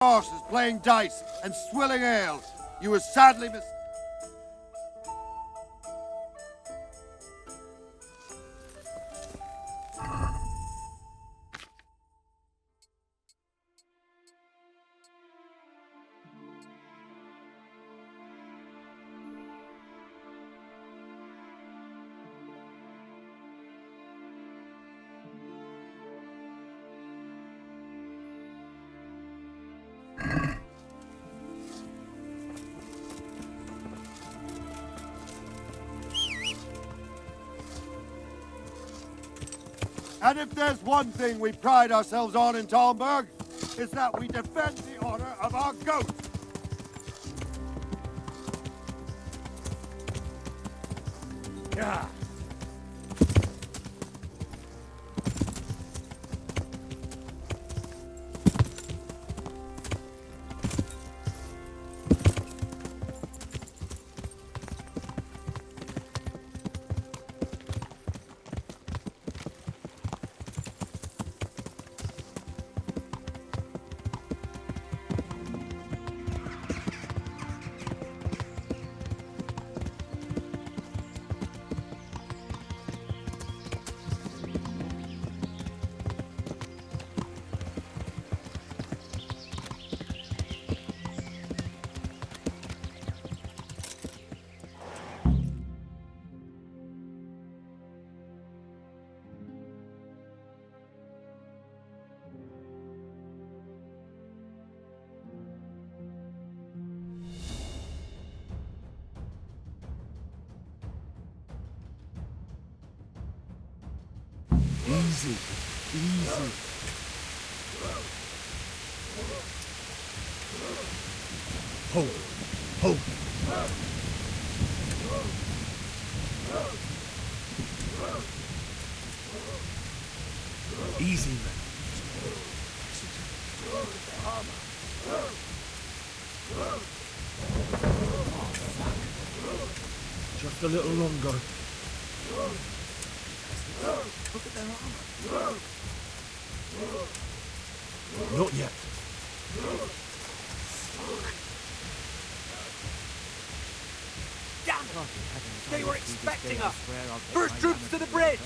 horses playing dice and swilling ale. You were sadly mistaken. And if there's one thing we pride ourselves on in Talmberg, it's that we defend the honor of our goat. Yeah. Easy, easy. Hold, hold. Easy, man. Just a little longer. Look at their armor. Not yet. Damn it! They were expecting us! First troops to the bridge!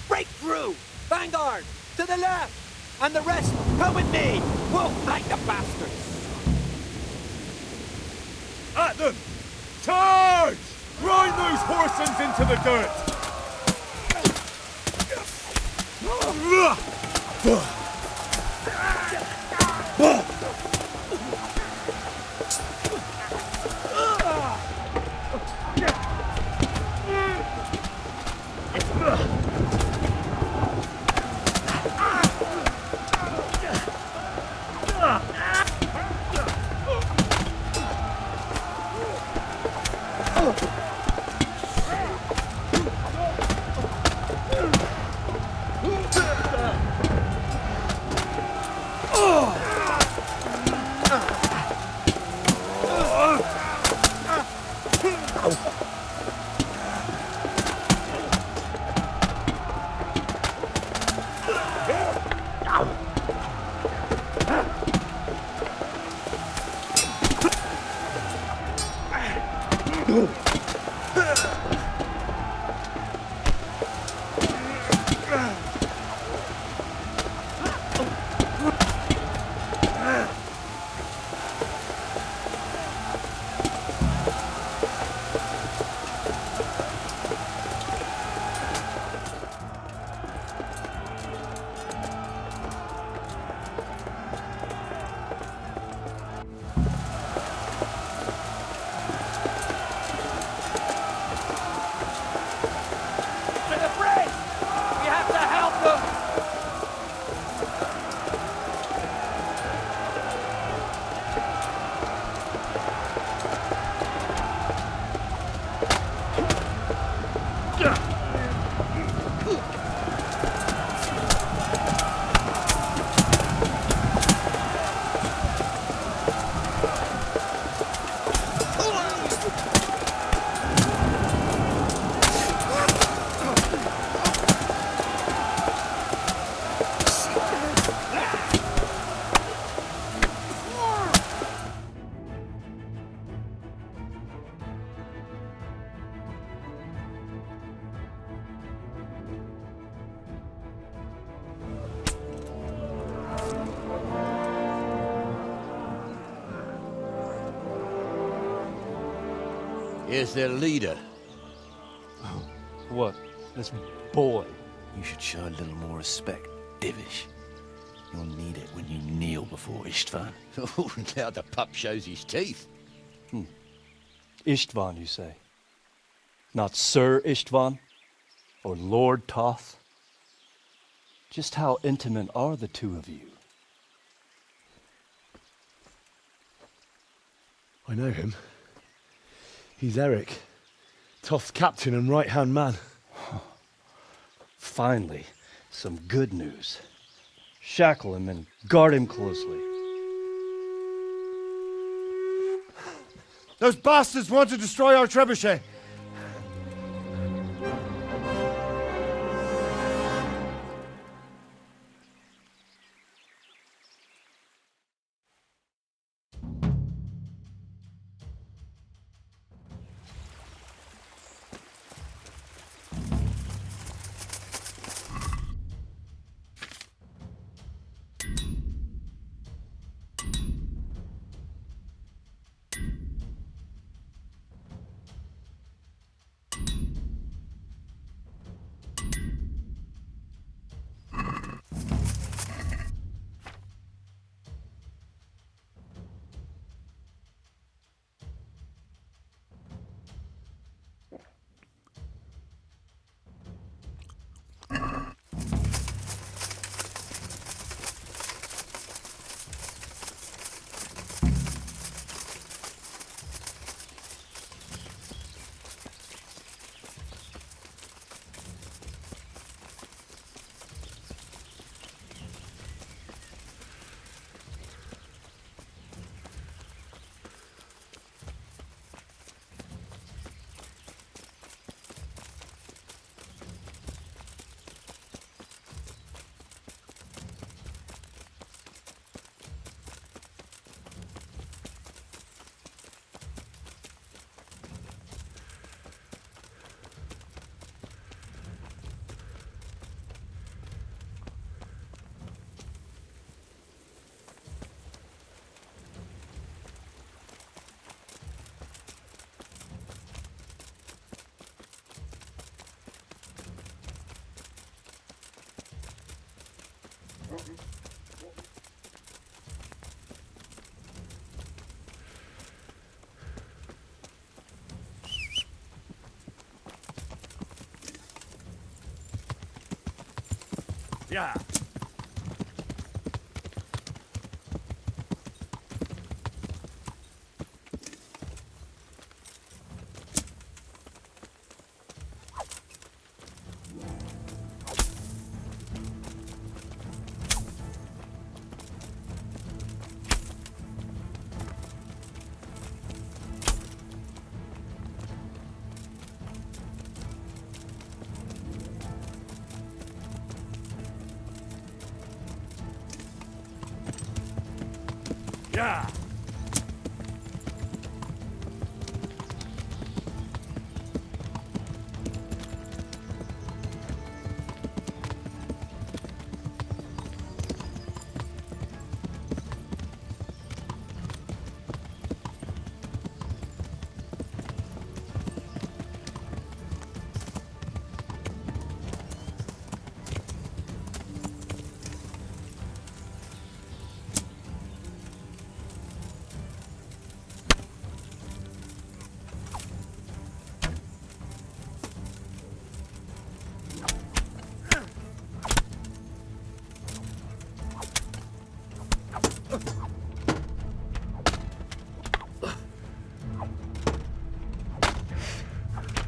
Break through! Vanguard! To the left! And the rest, come with me! We'll flank the bastards! At them! Charge! Grind those horsens into the dirt! Here's their leader. What? This boy? You should show a little more respect, Divish. You'll need it when you kneel before Istvan. Oh, now the pup shows his teeth. Istvan, you say? Not Sir Istvan? Or Lord Toth? Just how intimate are the two of you? I know him. He's Eric, Toth's captain and right-hand man. Finally, some good news. Shackle him and guard him closely. Those bastards want to destroy our trebuchet. Yeah. Yeah.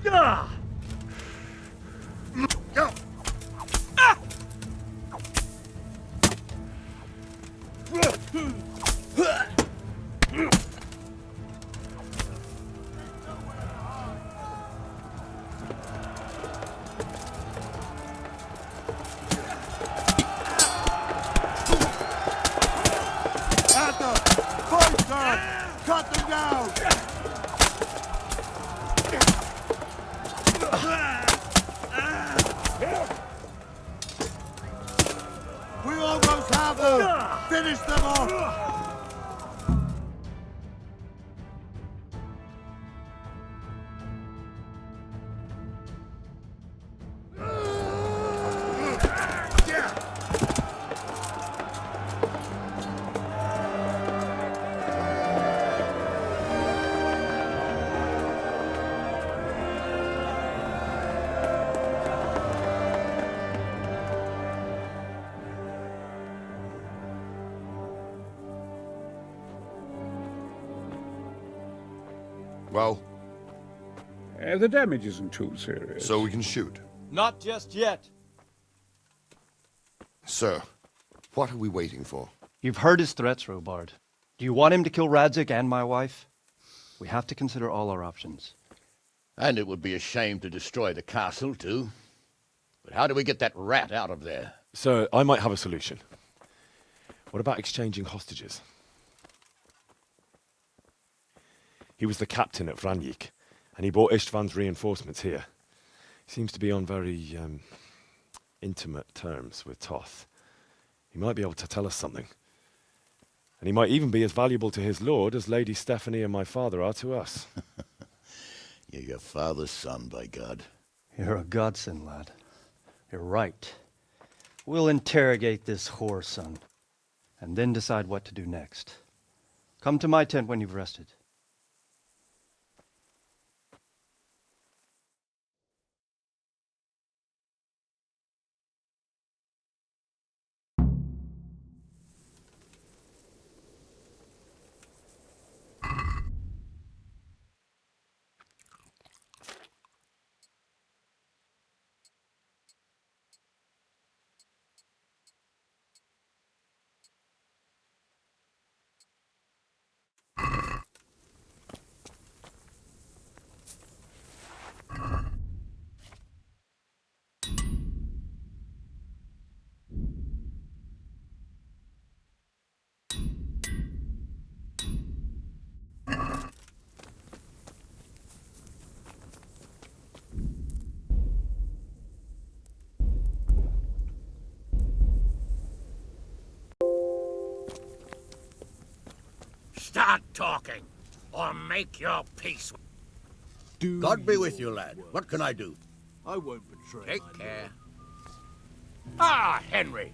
Yeah. Go. Ah. Panther! Fight, sir! Cut them down! We almost have them! Finish them off! Well, The damage isn't too serious. so we can shoot. Not just yet. Sir, what are we waiting for? You've heard his threats, Robard. Do you want him to kill Radzik and my wife? We have to consider all our options. And it would be a shame to destroy the castle, too. But how do we get that rat out of there? Sir, I might have a solution. What about exchanging hostages? He was the captain at Vranjik, and he brought Istvan's reinforcements here. He seems to be on very, intimate terms with Toth. He might be able to tell us something. And he might even be as valuable to his lord as Lady Stephanie and my father are to us. You're your father's son, by God. You're a godsend, lad. You're right. We'll interrogate this whore, son, and then decide what to do next. Come to my tent when you've rested. Start talking, or make your peace. God be with you, lad. What can I do? I won't betray. Take care. Ah, Henry.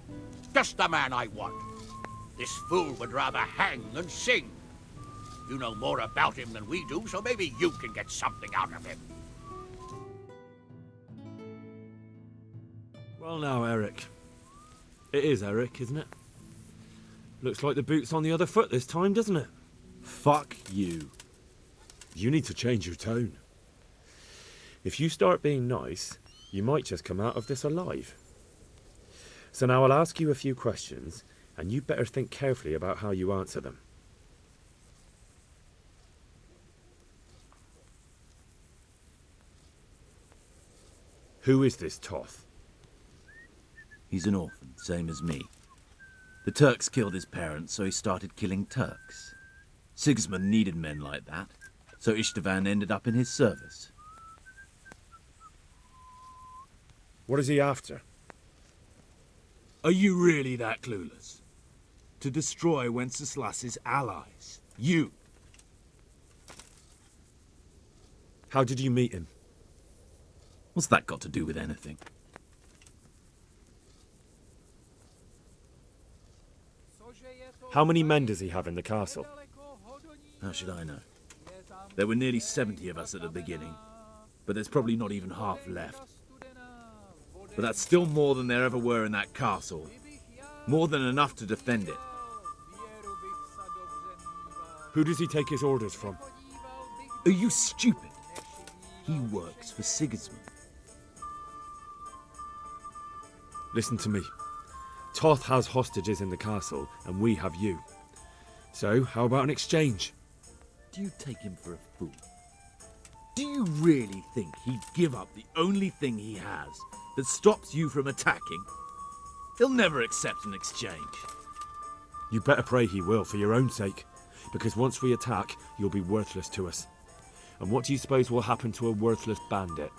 Just the man I want. This fool would rather hang than sing. You know more about him than we do, so maybe you can get something out of him. Well now, Eric. It is Eric, isn't it? Looks like the boot's on the other foot this time, doesn't it? Fuck you. You need to change your tone. If you start being nice, you might just come out of this alive. So now I'll ask you a few questions, and you better think carefully about how you answer them. Who is this Toth? He's an orphan, same as me. The Turks killed his parents, so he started killing Turks. Sigismund needed men like that, so Istvan ended up in his service. What is he after? Are you really that clueless? To destroy Wenceslas's allies. You. How did you meet him? What's that got to do with anything? How many men does he have in the castle? How should I know? There were nearly 70 of us at the beginning, but there's probably not even half left. But that's still more than there ever were in that castle. More than enough to defend it. Who does he take his orders from? Are you stupid? He works for Sigismund. Listen to me. Toth has hostages in the castle, and we have you. So, how about an exchange? Do you take him for a fool? Do you really think he'd give up the only thing he has that stops you from attacking? He'll never accept an exchange. You better pray he will, for your own sake. Because once we attack, you'll be worthless to us. And what do you suppose will happen to a worthless bandit?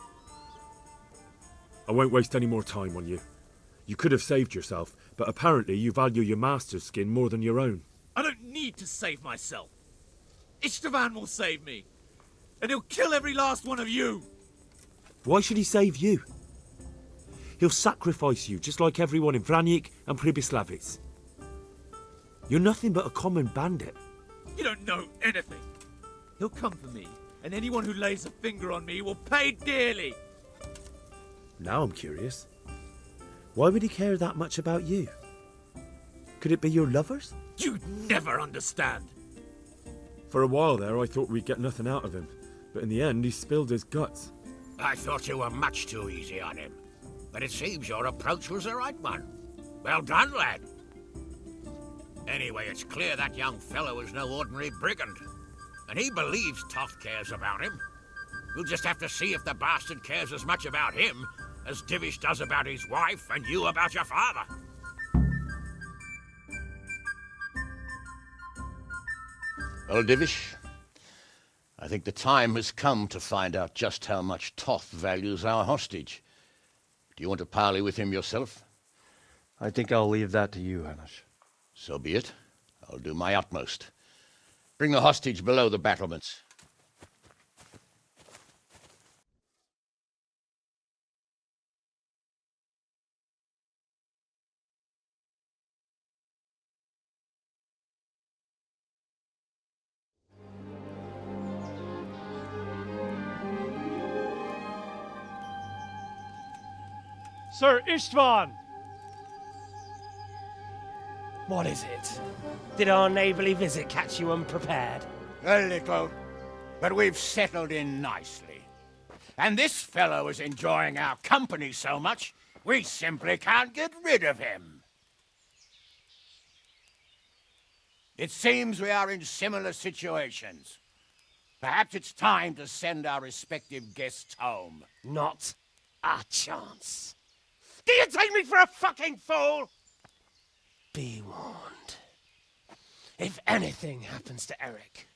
I won't waste any more time on you. You could have saved yourself, but apparently you value your master's skin more than your own. I don't need to save myself. Istvan will save me. And he'll kill every last one of you. Why should he save you? He'll sacrifice you, just like everyone in Vranjik and Pribyslavitz. You're nothing but a common bandit. You don't know anything. He'll come for me, and anyone who lays a finger on me will pay dearly. Now I'm curious. Why would he care that much about you? Could it be your lovers? You'd never understand. For a while there, I thought we'd get nothing out of him. But in the end, he spilled his guts. I thought you were much too easy on him. But it seems your approach was the right one. Well done, lad. Anyway, it's clear that young fellow is no ordinary brigand. And he believes Toth cares about him. We'll just have to see if the bastard cares as much about him as Divish does about his wife and you about your father. Well, Divish, I think the time has come to find out just how much Toth values our hostage. Do you want to parley with him yourself? I think I'll leave that to you, Hanish. So be it. I'll do my utmost. Bring the hostage below the battlements. Sir Istvan! What is it? Did our neighbourly visit catch you unprepared? A little, but we've settled in nicely. And this fellow is enjoying our company so much, we simply can't get rid of him. It seems we are in similar situations. Perhaps it's time to send our respective guests home. Not a chance. Do you take me for a fucking fool? Be warned. If anything happens to Eric,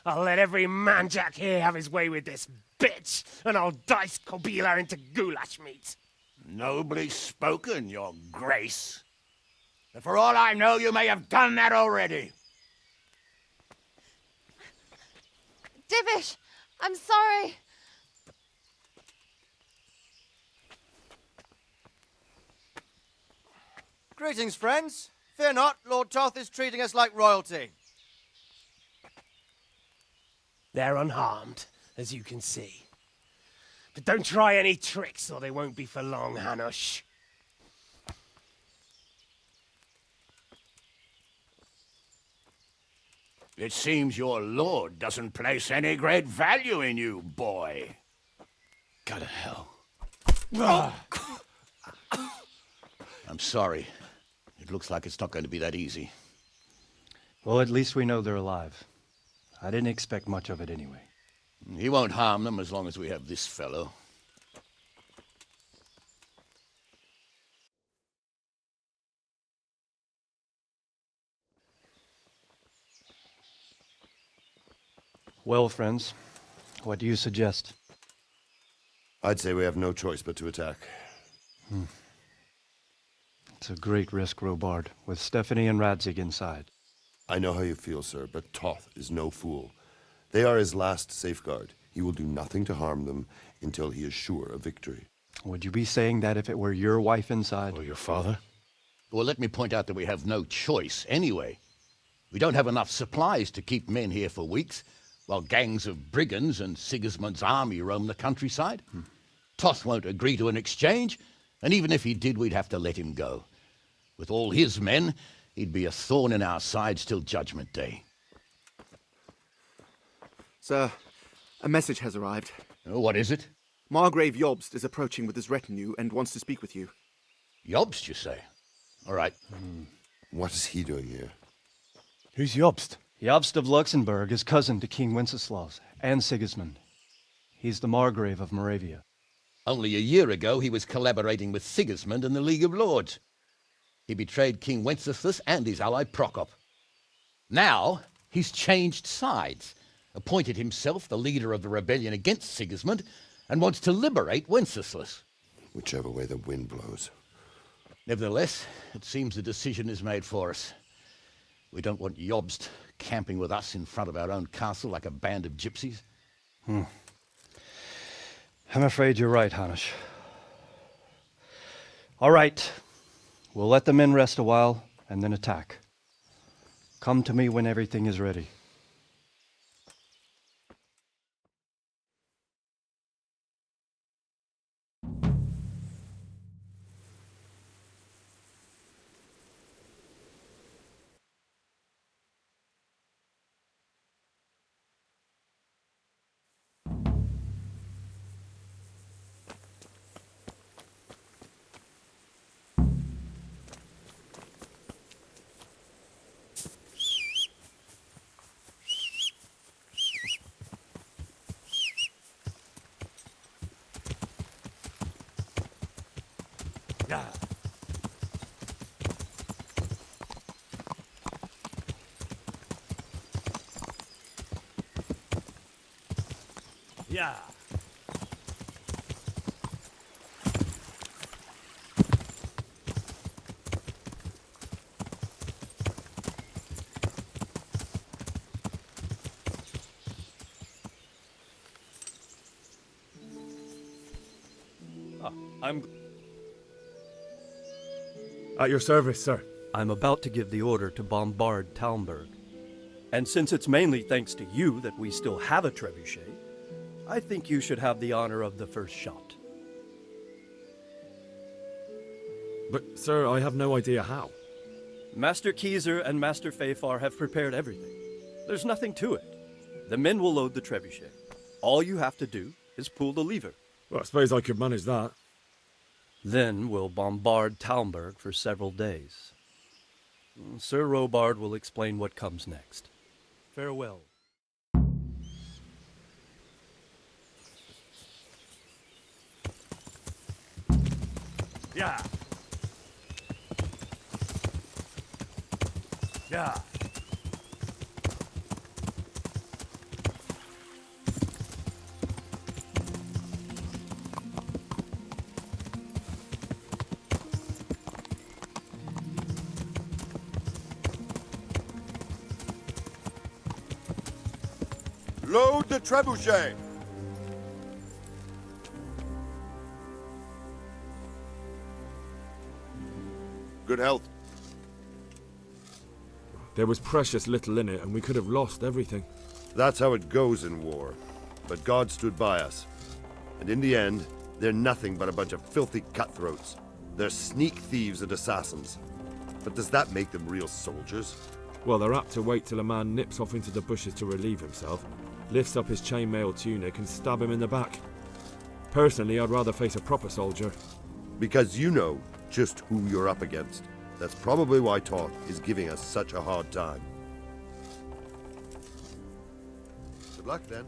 I'll let every manjack here have his way with this bitch, and I'll dice Kobila into goulash meat. Nobly spoken, your grace. But for all I know, you may have done that already. Divish, I'm sorry. Greetings, friends. Fear not, Lord Toth is treating us like royalty. They're unharmed, as you can see. But don't try any tricks, or they won't be for long, Hanush. It seems your lord doesn't place any great value in you, boy. Go to hell. I'm sorry. It looks like it's not going to be that easy. Well, at least we know they're alive. I didn't expect much of it anyway. He won't harm them as long as we have this fellow. Well, friends, what do you suggest? I'd say we have no choice but to attack. It's a great risk, Robard, with Stephanie and Radzig inside. I know how you feel, sir, but Toth is no fool. They are his last safeguard. He will do nothing to harm them until he is sure of victory. Would you be saying that if it were your wife inside? Or your father? Well, let me point out that we have no choice anyway. We don't have enough supplies to keep men here for weeks, while gangs of brigands and Sigismund's army roam the countryside. Toth won't agree to an exchange, and even if he did, we'd have to let him go. With all his men, he'd be a thorn in our sides till Judgment Day. Sir, a message has arrived. Oh, what is it? Margrave Jobst is approaching with his retinue and wants to speak with you. Jobst, you say? All right. What is he doing here? Who's Jobst? Jobst of Luxembourg is cousin to King Wenceslaus and Sigismund. He's the Margrave of Moravia. Only a year ago, he was collaborating with Sigismund and the League of Lords. He betrayed King Wenceslas and his ally Prokop. Now, he's changed sides, appointed himself the leader of the rebellion against Sigismund, and wants to liberate Wenceslas. Whichever way the wind blows. Nevertheless, it seems the decision is made for us. We don't want Jobst camping with us in front of our own castle like a band of gypsies. I'm afraid you're right, Hanish. All right. We'll let the men rest a while, and then attack. Come to me when everything is ready. Yeah. Yeah. I'm At your service, sir. I'm about to give the order to bombard Talmberg. And since it's mainly thanks to you that we still have a trebuchet, I think you should have the honor of the first shot. But, sir, I have no idea how. Master Keyser and Master Fafar have prepared everything. There's nothing to it. The men will load the trebuchet. All you have to do is pull the lever. Well, I suppose I could manage that. Then we'll bombard Talmberg for several days. Sir Robard will explain what comes next. Farewell. Yeah. Yeah. Load the trebuchet! Good health. There was precious little in it, and we could have lost everything. That's how it goes in war. But God stood by us. And in the end, they're nothing but a bunch of filthy cutthroats. They're sneak thieves and assassins. But does that make them real soldiers? Well, they're apt to wait till a man nips off into the bushes to relieve himself, lifts up his chainmail tunic and stab him in the back. Personally, I'd rather face a proper soldier. Because you know just who you're up against. That's probably why Toth is giving us such a hard time. Good luck, then.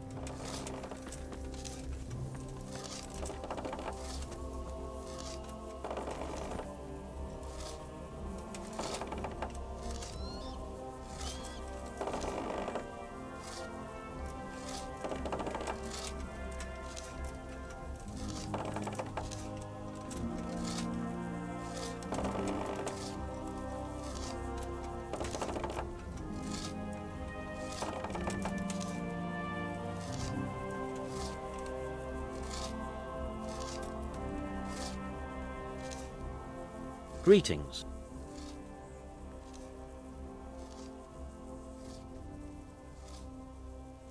Greetings.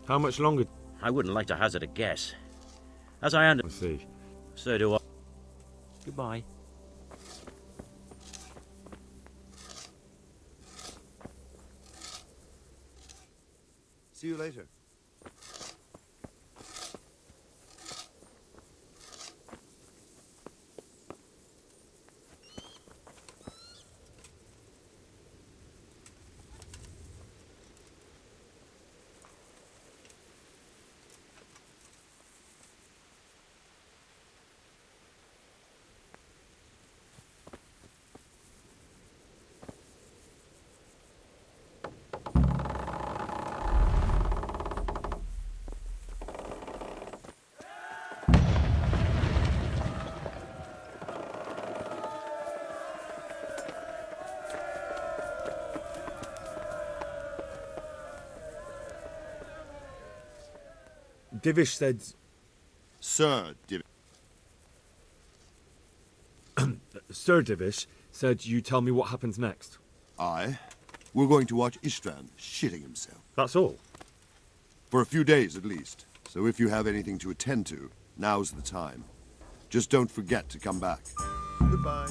How much longer? I wouldn't like to hazard a guess. As I understand. I see. So do I. Goodbye. See you later. Divish said... Sir Divish. Sir Divish said you tell me what happens next. Aye. We're going to watch Istvan shitting himself. That's all? For a few days at least. So if you have anything to attend to, now's the time. Just don't forget to come back. Goodbye.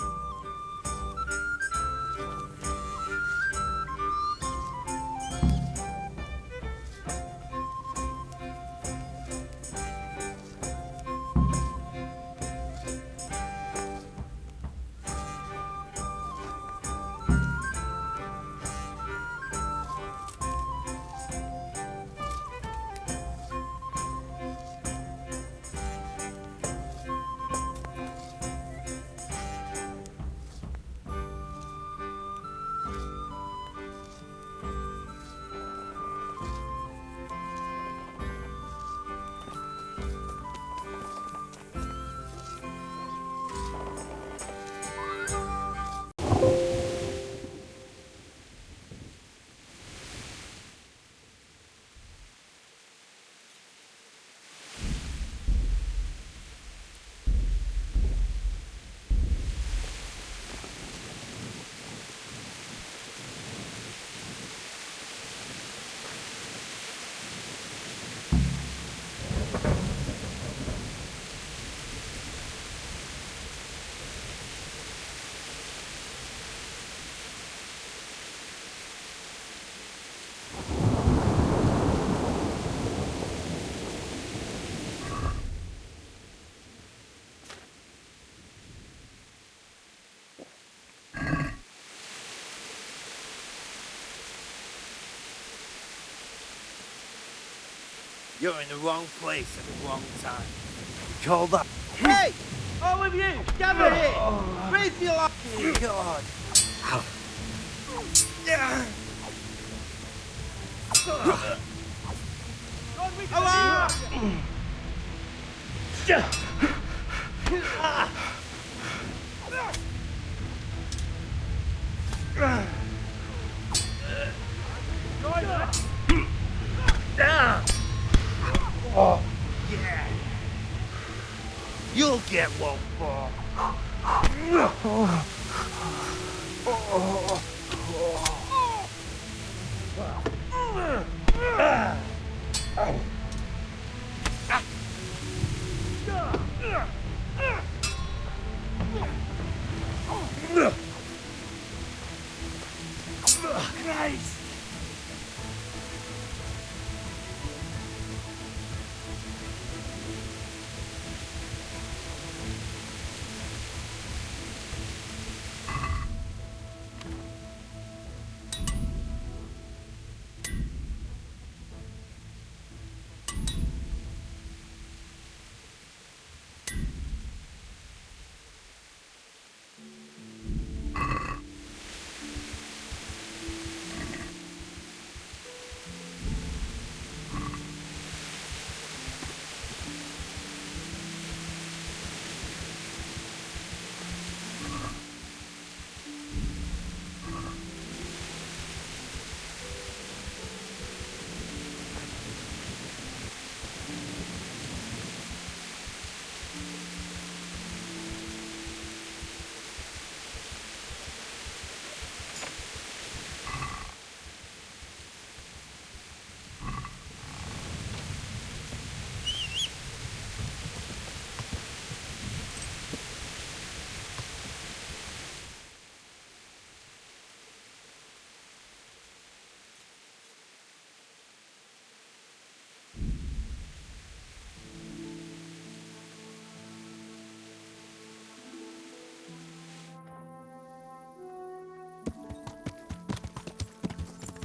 You're in the wrong place at the wrong time. Called up. Hey! All of you, gather here! Raise your life! God. Oh, yeah. You'll get one for. Christ!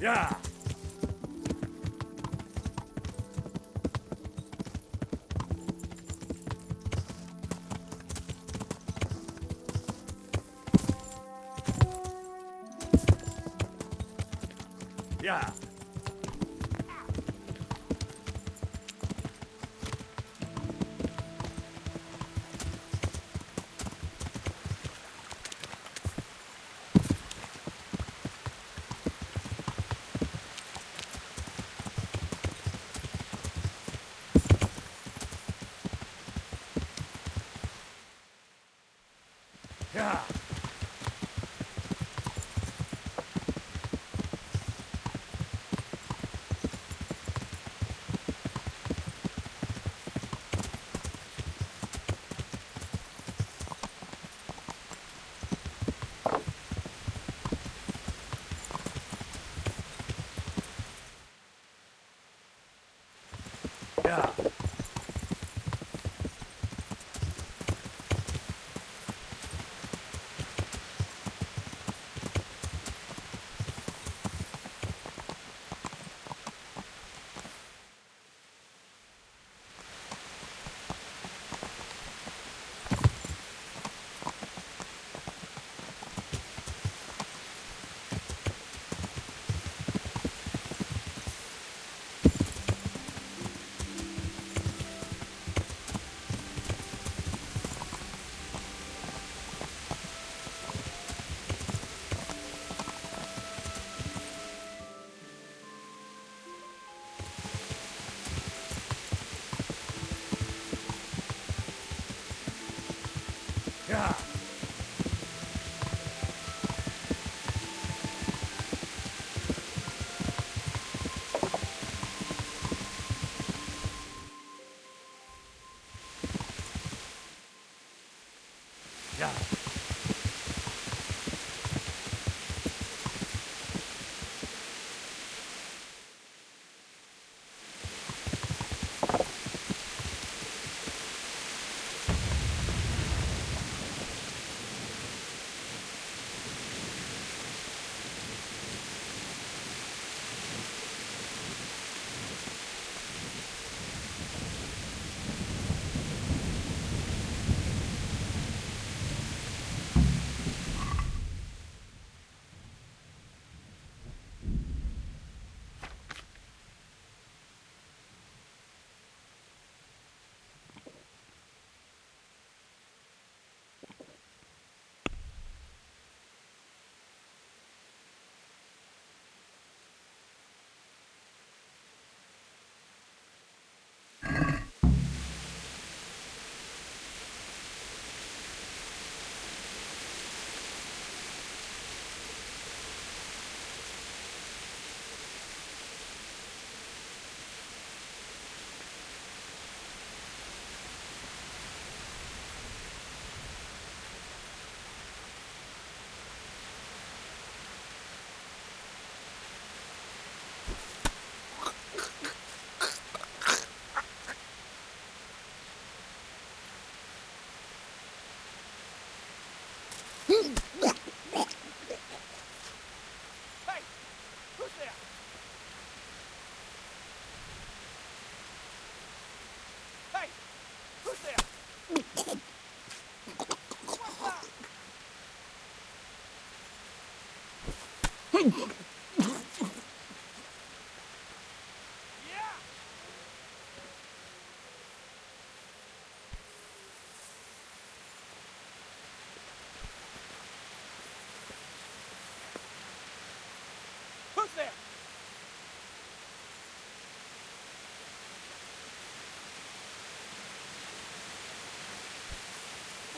Yeah. Yeah. Yeah. Yeah. Yeah. Yeah.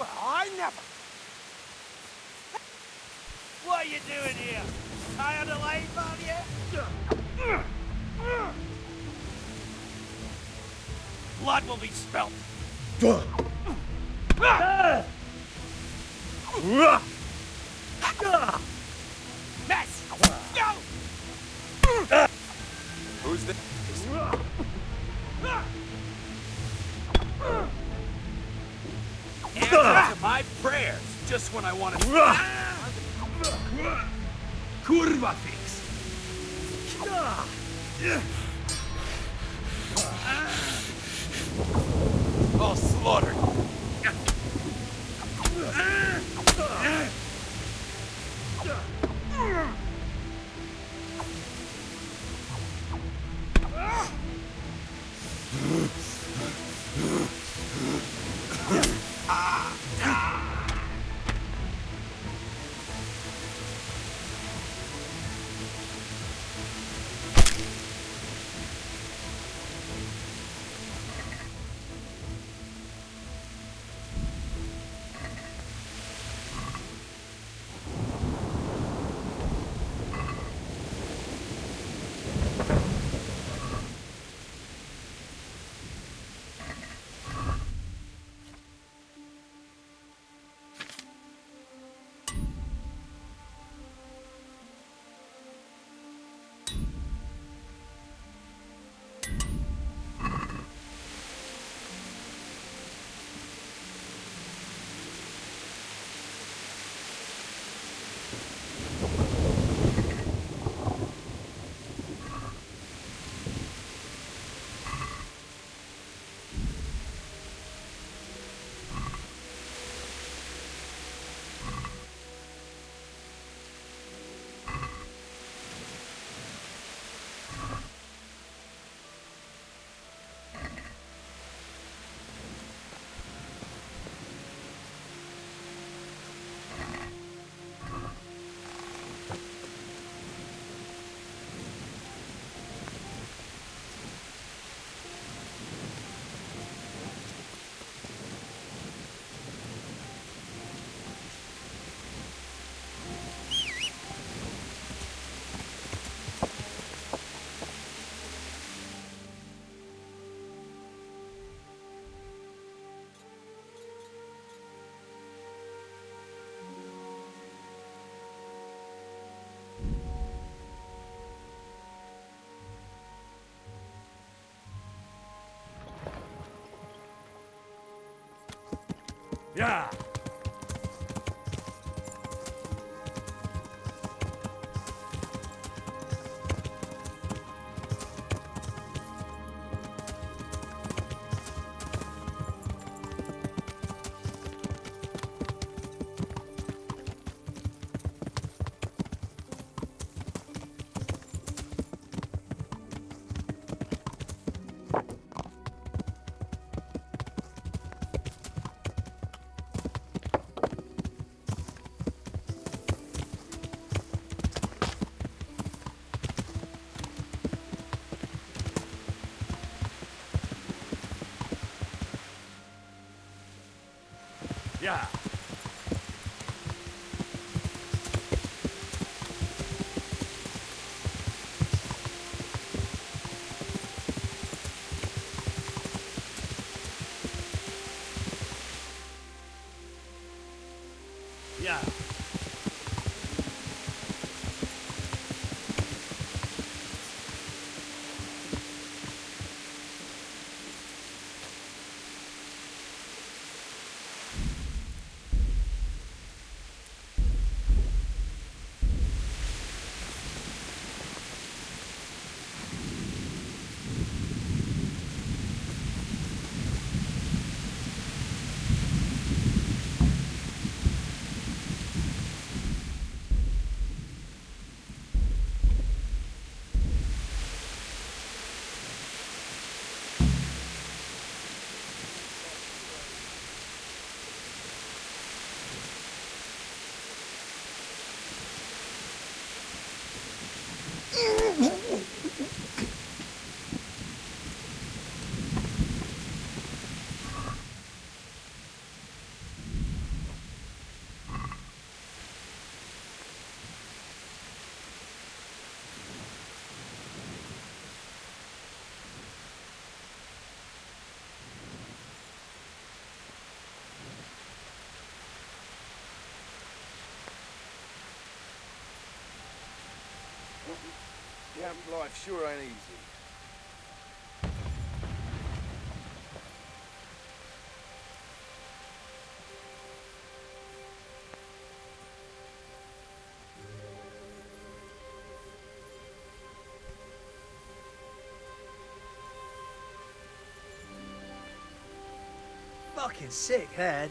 Well, I never. What are you doing here? Tired of life, are you? Blood will be spilt. Mess! Go! Who's this? Answer to my prayers, just when I want to. Kurva fix! All slaughtered. Yeah! Yeah! Yeah! camp life sure ain't easy. Fucking sick head.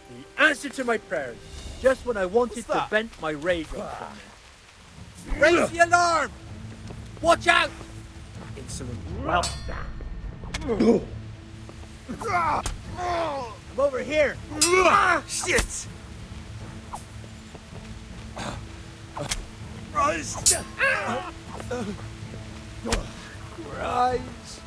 The answer to my prayers. Just when I wanted to vent my rage on someone. Raise the alarm! Watch out! Insolent. Well. I'm over here. Shit! Christ! Christ!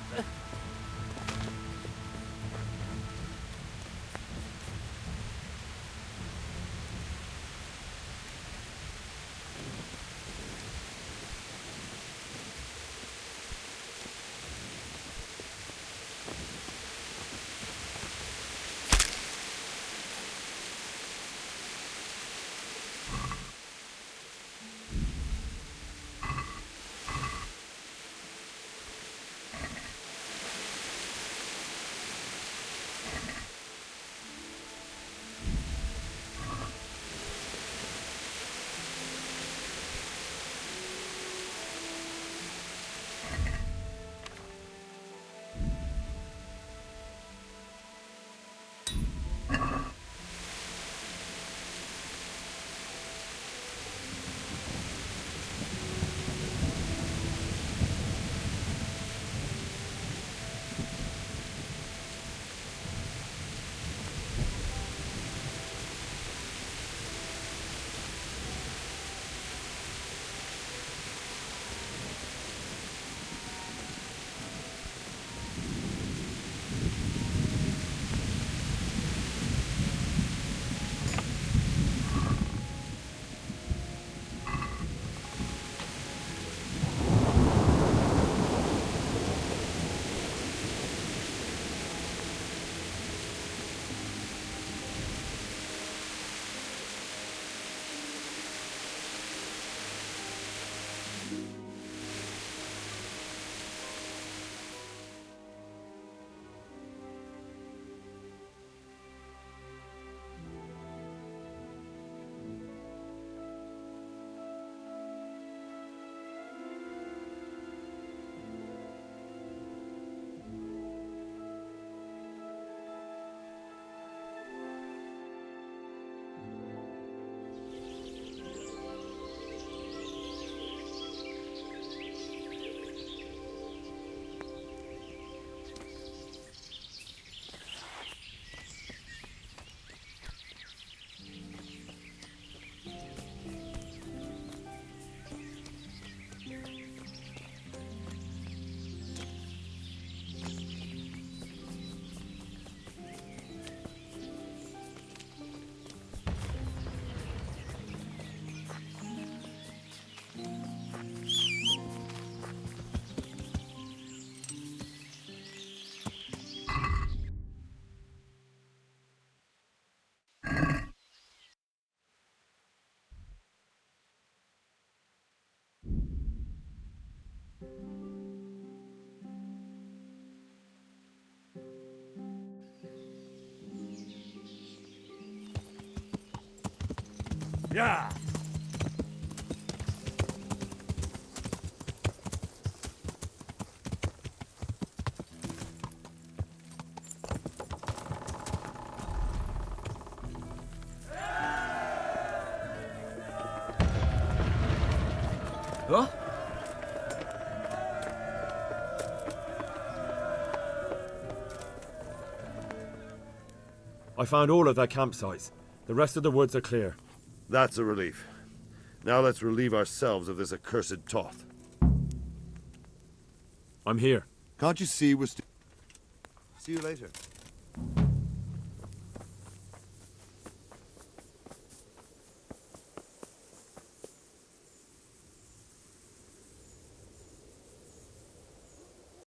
Yeah. Huh? I found all of their campsites. The rest of the woods are clear. That's a relief. Now let's relieve ourselves of this accursed Toth. I'm here. Can't you see we're still... See you later.